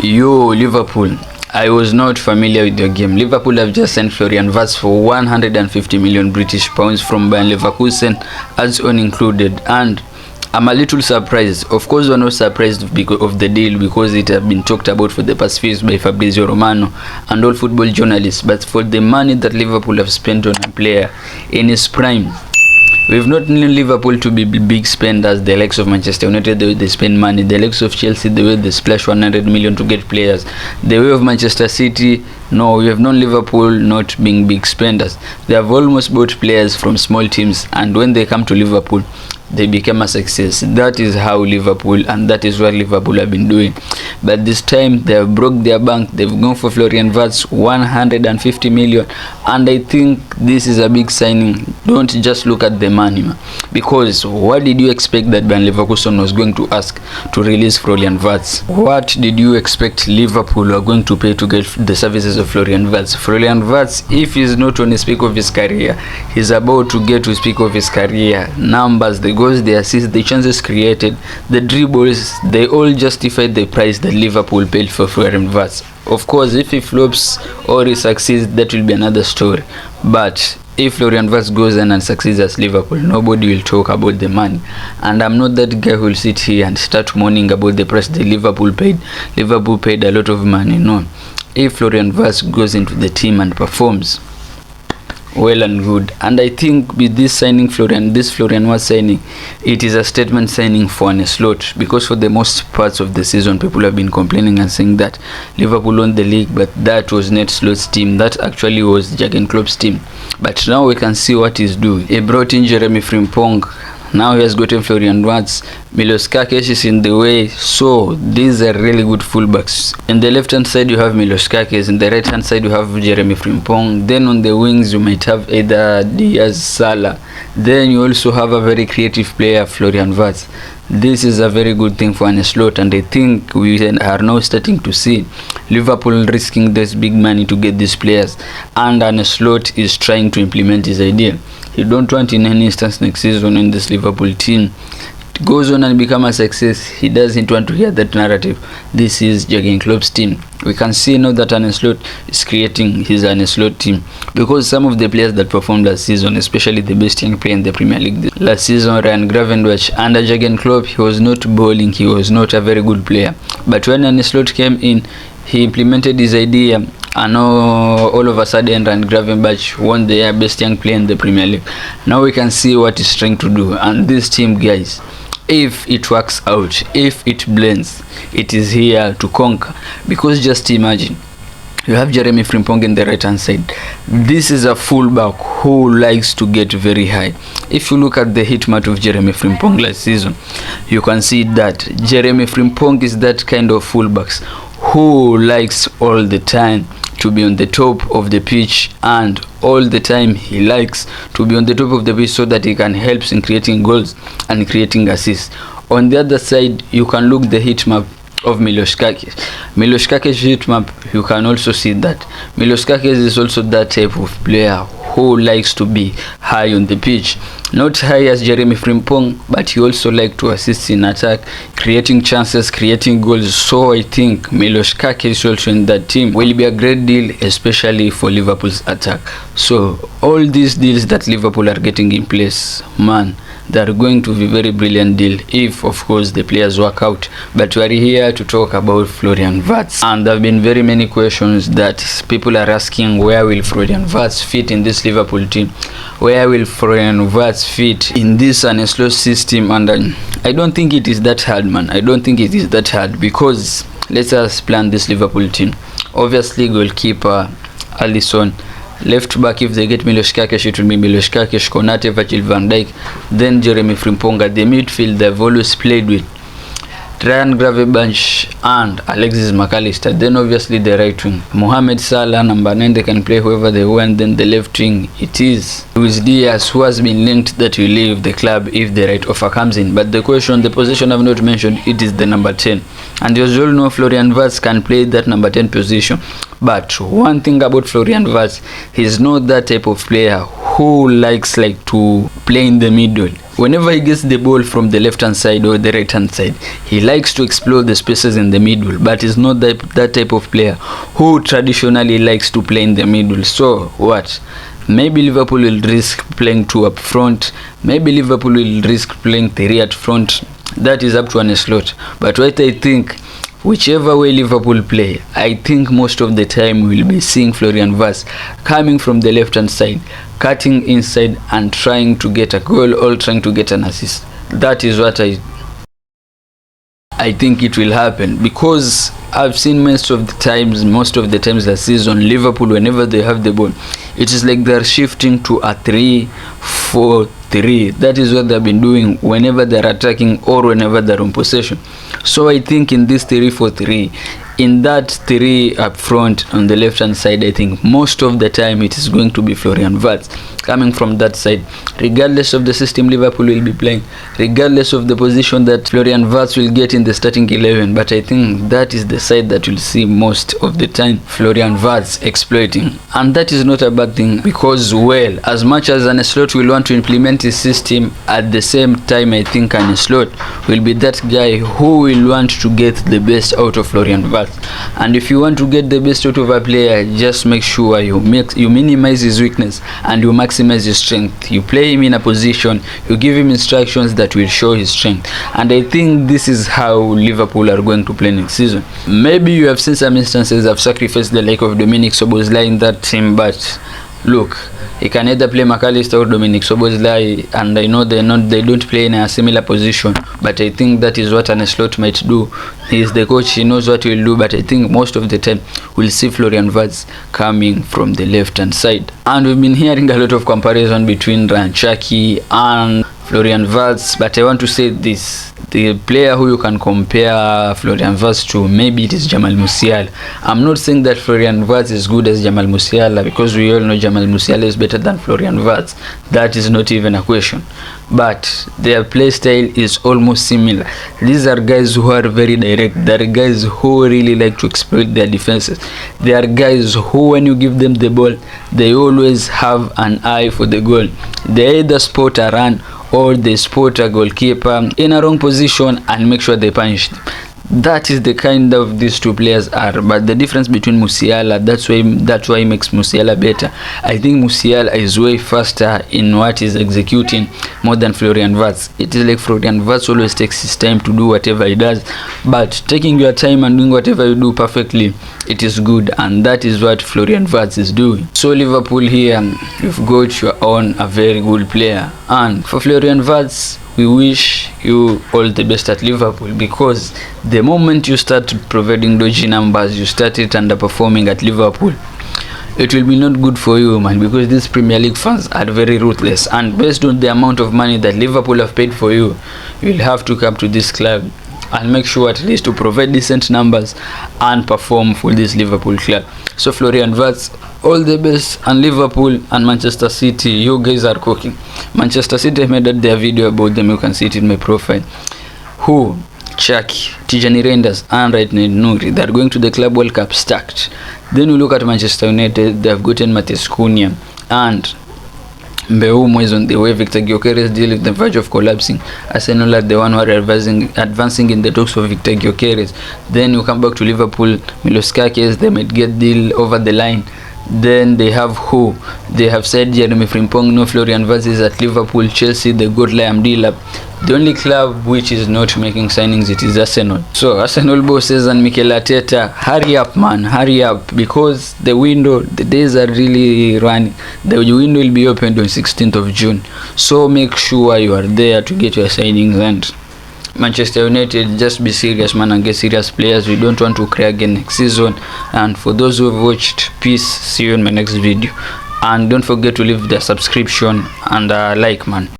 Yo, Liverpool. I was not familiar with your game. Liverpool have just sent Florian Wirtz for 150 million British pounds from Bayern Leverkusen, ads on included, and I'm a little surprised. Of course, we're not surprised because of the deal, because it has been talked about for the past few years by Fabrizio Romano and all football journalists. But for the money that Liverpool have spent on a player in his prime, we've not known Liverpool to be big spenders, the likes of Manchester United, the way they spend money, the likes of Chelsea, the way they splash 100 million to get players, the way of Manchester City. No, we have known Liverpool not being big spenders. They have almost bought players from small teams, and when they come to Liverpool, they became a success. That is how Liverpool, and that is what Liverpool have been doing. But this time they have broke their bank. They've gone for Florian Wirtz, 150 million, and I think this is a big signing. Don't just look at the money, man. Because what did you expect that Bayern Leverkusen was going to ask to release Florian Wirtz? What did you expect Liverpool were going to pay to get the services of Florian Wirtz? Florian Wirtz, if he's not on the peak of his career, he's about to get to the peak of his career. Numbers, the goals, the assists, the chances created, the dribbles, they all justify the price that Liverpool paid for Florian Wirtz. Of course, if he flops or he succeeds, that will be another story. But if Florian Wirtz goes in and succeeds as Liverpool, nobody will talk about the money. And I'm not that guy who will sit here and start mourning about the price that Liverpool paid. Liverpool paid a lot of money. No. If Florian Wirtz goes into the team and performs, well and good. And I think with this signing, this Florian Wirtz signing, it is a statement signing for Arne Slot, because for the most parts of the season, people have been complaining and saying that Liverpool won the league, but that was not Slot's team. That actually was Jurgen Klopp's team. But now we can see what he's doing. He brought in Jeremy Frimpong. Now he has gotten Florian Wirtz. Milos Kerkez is in the way. So these are really good fullbacks. In the left hand side you have Milos Kerkez. In the right hand side you have Jeremy Frimpong. Then on the wings you might have either Diaz, Salah. Then you also have a very creative player, Florian Wirtz. This is a very good thing for Arne Slot, and I think we are now starting to see Liverpool risking this big money to get these players, and Arne Slot is trying to implement his idea. He don't want in any instance next season in this Liverpool team it goes on and become a success. He doesn't want to hear that narrative. This is Jurgen Klopp's team. We can see now that Arne Slot is creating his Arne Slot team, because some of the players that performed last season, especially the best young player in the Premier League last season, Ryan Gravenberch, under Jurgen Klopp, he was not bowling, he was not a very good player. But when Arne Slot came in, he implemented his idea, and now all of a sudden Ryan Gravenberch won the best young player in the Premier League. Now we can see what he's trying to do, and this team, guys, if it works out, if it blends, it is here to conquer. Because just imagine, you have Jeremy Frimpong in the right hand side. This is a fullback who likes to get very high. If you look at the hit map of Jeremy Frimpong last season, you can see that Jeremy Frimpong is that kind of fullbacks who likes all the time to be on the top of the pitch, and all the time he likes to be on the top of the pitch so that he can help in creating goals and creating assists. On the other side, you can look the hit map of Milos Kerkez. Milos Kerkez's hit map, you can also see that Milos Kerkez is also that type of player who likes to be high on the pitch. Not high as Jeremy Frimpong, but he also likes to assist in attack, creating chances, creating goals. So I think Milos Kerkez also in that team will be a great deal, especially for Liverpool's attack. So all these deals that Liverpool are getting in place, man, they are going to be very brilliant deal if, of course, the players work out. But we are here to talk about Florian Wirtz, and there have been very many questions that people are asking. Where will Florian Wirtz fit in this Liverpool team? Where will Florian Wirtz fit in this Arne Slot system? And I don't think it is that hard, man. I don't think it is that hard, because let us plan this Liverpool team. Obviously, goalkeeper Alisson. Left back, if they get Milos Kerkez, it will be Milos Kerkez, Konate, Virgil van Dijk. Then Jeremy Frimpong. At the midfield, they've always played with Ryan Gravenberch and Alexis McAllister. Then obviously the right wing, Mohamed Salah, number 9, they can play whoever they want. Then the left wing, it is Luis Diaz, who has been linked that will leave the club if the right offer comes in. But the question, the position I've not mentioned, it is the number 10. And as you all know, Florian Wirtz can play that number 10 position. But one thing about Florian Wirtz, he's not that type of player who likes to play in the middle. whenever he gets the ball from the left hand side or the right hand side, he likes to explore the spaces in the middle, but is not that type of player who traditionally likes to play in the middle. So what? Maybe Liverpool will risk playing 2 up front, maybe Liverpool will risk playing 3 at front. That is up to Arne Slot. But what I think, whichever way Liverpool play, I think most of the time we'll be seeing Florian Wirtz coming from the left hand side, cutting inside and trying to get a goal or trying to get an assist. That is what I think it will happen, because I've seen most of the times this season, Liverpool, whenever they have the ball, it is like they're shifting to a 3-4-3. That is what they've been doing whenever they're attacking or whenever they're in possession. So I think in this 3-4-3, in that 3 up front on the left hand side, I think most of the time it is going to be Florian Wirtz coming from that side, regardless of the system Liverpool will be playing, regardless of the position that Florian Wirtz will get in the starting 11. But I think that is the side that you'll see most of the time Florian Wirtz exploiting, and that is not a bad thing, because, well, as much as Arne Slot will want to implement his system, at the same time I think Arne Slot will be that guy who will want to get the best out of Florian Wirtz. And if you want to get the best out of a player, just make sure you minimize his weakness and you maximize his strength. You play him in a position, you give him instructions that will show his strength. And I think this is how Liverpool are going to play next season. Maybe you have seen some instances of sacrificed the like of Dominic Szoboszlai in that team, but look, he can either play McAllister or Dominic Szoboszlai, and I know they don't play in a similar position, but I think that is what Arne Slot might do. He is the coach, he knows what he will do, but I think most of the time we'll see Florian Wirtz coming from the left hand side. And we've been hearing a lot of comparison between Ryan Cherki and Florian Wirtz, but I want to say this: the player who you can compare Florian Wirtz to, maybe it is Jamal Musiala. I'm not saying that Florian Wirtz is good as Jamal Musiala, because we all know Jamal Musiala is better than Florian Wirtz. That is not even a question. But their play style is almost similar. These are guys who are very direct. They are guys who really like to exploit their defenses. They are guys who, when you give them the ball, they always have an eye for the goal. They either spot a run or they spot a goalkeeper in a wrong position and make sure they punish them. That is the kind of these two players are. But the difference between Musiala, that's why makes Musiala better. I think Musiala is way faster in what he's executing more than Florian Wirtz. It is like Florian Wirtz always takes his time to do whatever he does, but taking your time and doing whatever you do perfectly, it is good, and that is what Florian Wirtz is doing. So Liverpool here, you've got your own a very good player, and for Florian Wirtz, we wish you all the best at Liverpool, because the moment you start providing dodgy numbers, you started underperforming at Liverpool, it will be not good for you, man, because these Premier League fans are very ruthless, and based on the amount of money that Liverpool have paid for you, you'll have to come to this club and make sure at least to provide decent numbers and perform for this Liverpool club. So Florian Wirtz, all the best, and Liverpool and Manchester City, you guys are cooking. Manchester City made their video about them, you can see it in my profile. Who? Cherki, Tijani Reinders and Right Nuri, they are going to the Club World Cup stacked. Then we look at Manchester United, they have gotten Matheus Cunha, and Mbeumo is on the way. Victor Gyökeres deal with the verge of collapsing. Arsenal are the one who are advancing in the talks of Victor Gyökeres. Then you come back to Liverpool, Milos Kerkez, they might get deal over the line. Then they have who? They have said Jeremy Frimpong, no Florian Wirtz is at Liverpool. Chelsea, they got Liam Delap. The only club which is not making signings, it is Arsenal. So Arsenal bosses and Mikel Arteta, hurry up, man, hurry up, because the window, the days are really running. The window will be opened on 16th of June. So make sure you are there to get your signings. And Manchester United, just be serious, man, and get serious players. We don't want to cry again next season. And for those who have watched, peace, see you in my next video, and don't forget to leave the subscription and like, man.